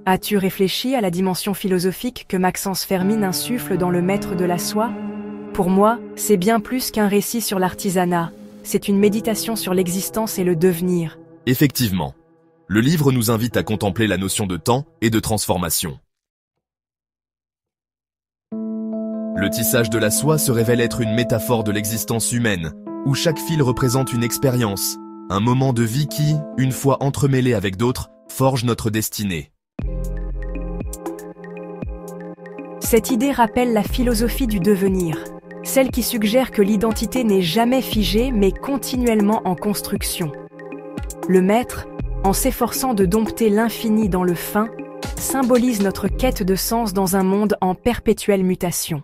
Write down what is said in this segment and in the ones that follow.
As-tu réfléchi à la dimension philosophique que Maxence Fermine insuffle dans Le Maître de la Soie? Pour moi, c'est bien plus qu'un récit sur l'artisanat, c'est une méditation sur l'existence et le devenir. Effectivement, le livre nous invite à contempler la notion de temps et de transformation. Le tissage de la soie se révèle être une métaphore de l'existence humaine, où chaque fil représente une expérience, un moment de vie qui, une fois entremêlé avec d'autres, forge notre destinée. Cette idée rappelle la philosophie du devenir, celle qui suggère que l'identité n'est jamais figée mais continuellement en construction. Le maître, en s'efforçant de dompter l'infini dans le fin, symbolise notre quête de sens dans un monde en perpétuelle mutation.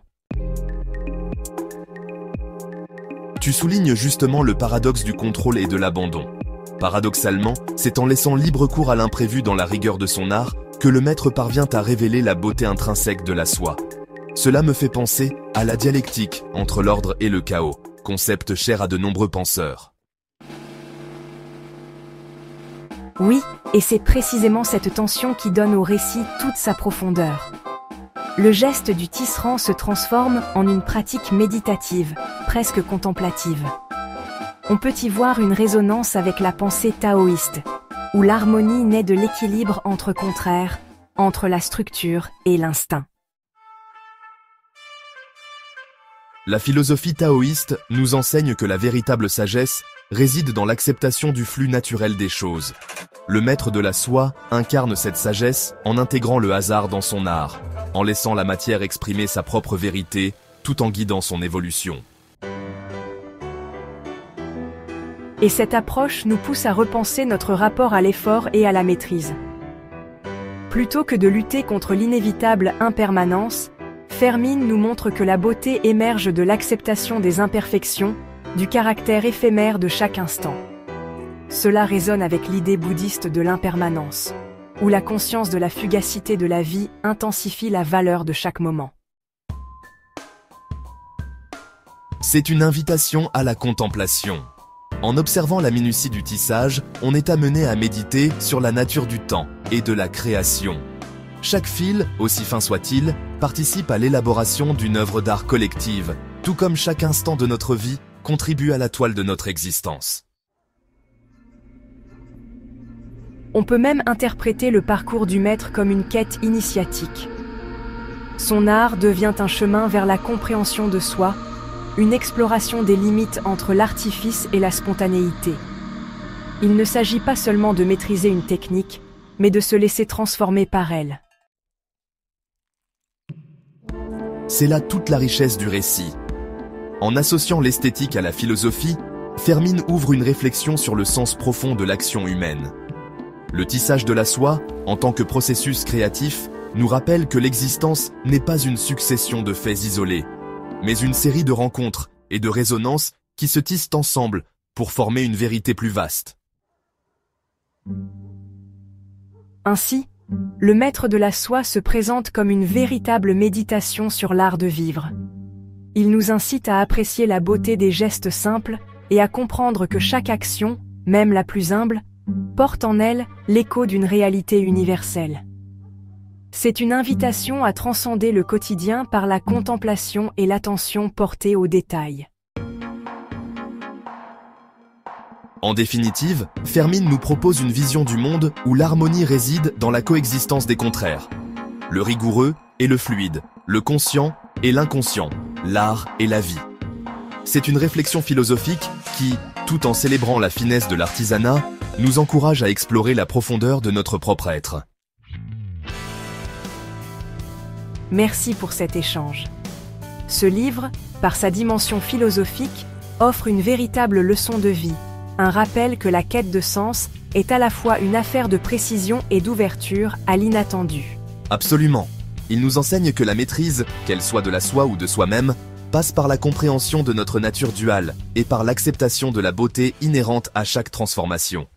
Tu soulignes justement le paradoxe du contrôle et de l'abandon. Paradoxalement, c'est en laissant libre cours à l'imprévu dans la rigueur de son art que le maître parvient à révéler la beauté intrinsèque de la soie. Cela me fait penser à la dialectique entre l'ordre et le chaos, concept cher à de nombreux penseurs. Oui, et c'est précisément cette tension qui donne au récit toute sa profondeur. Le geste du tisserand se transforme en une pratique méditative, presque contemplative. On peut y voir une résonance avec la pensée taoïste, où l'harmonie naît de l'équilibre entre contraires, entre la structure et l'instinct. La philosophie taoïste nous enseigne que la véritable sagesse réside dans l'acceptation du flux naturel des choses. Le maître de la soie incarne cette sagesse en intégrant le hasard dans son art, en laissant la matière exprimer sa propre vérité, tout en guidant son évolution. Et cette approche nous pousse à repenser notre rapport à l'effort et à la maîtrise. Plutôt que de lutter contre l'inévitable impermanence, Fermine nous montre que la beauté émerge de l'acceptation des imperfections, du caractère éphémère de chaque instant. Cela résonne avec l'idée bouddhiste de l'impermanence, où la conscience de la fugacité de la vie intensifie la valeur de chaque moment. C'est une invitation à la contemplation. En observant la minutie du tissage, on est amené à méditer sur la nature du temps et de la création. Chaque fil, aussi fin soit-il, participe à l'élaboration d'une œuvre d'art collective, tout comme chaque instant de notre vie contribue à la toile de notre existence. On peut même interpréter le parcours du maître comme une quête initiatique. Son art devient un chemin vers la compréhension de soi, une exploration des limites entre l'artifice et la spontanéité. Il ne s'agit pas seulement de maîtriser une technique, mais de se laisser transformer par elle. C'est là toute la richesse du récit. En associant l'esthétique à la philosophie, Fermine ouvre une réflexion sur le sens profond de l'action humaine. Le tissage de la soie, en tant que processus créatif, nous rappelle que l'existence n'est pas une succession de faits isolés, mais une série de rencontres et de résonances qui se tissent ensemble pour former une vérité plus vaste. Ainsi, le maître de la soie se présente comme une véritable méditation sur l'art de vivre. Il nous incite à apprécier la beauté des gestes simples et à comprendre que chaque action, même la plus humble, porte en elle l'écho d'une réalité universelle. C'est une invitation à transcender le quotidien par la contemplation et l'attention portée aux détails. En définitive, Fermine nous propose une vision du monde où l'harmonie réside dans la coexistence des contraires. Le rigoureux et le fluide, le conscient et l'inconscient, l'art et la vie. C'est une réflexion philosophique qui, tout en célébrant la finesse de l'artisanat, nous encourage à explorer la profondeur de notre propre être. Merci pour cet échange. Ce livre, par sa dimension philosophique, offre une véritable leçon de vie, un rappel que la quête de sens est à la fois une affaire de précision et d'ouverture à l'inattendu. Absolument. Il nous enseigne que la maîtrise, qu'elle soit de la soie ou de soi-même, passe par la compréhension de notre nature duale et par l'acceptation de la beauté inhérente à chaque transformation.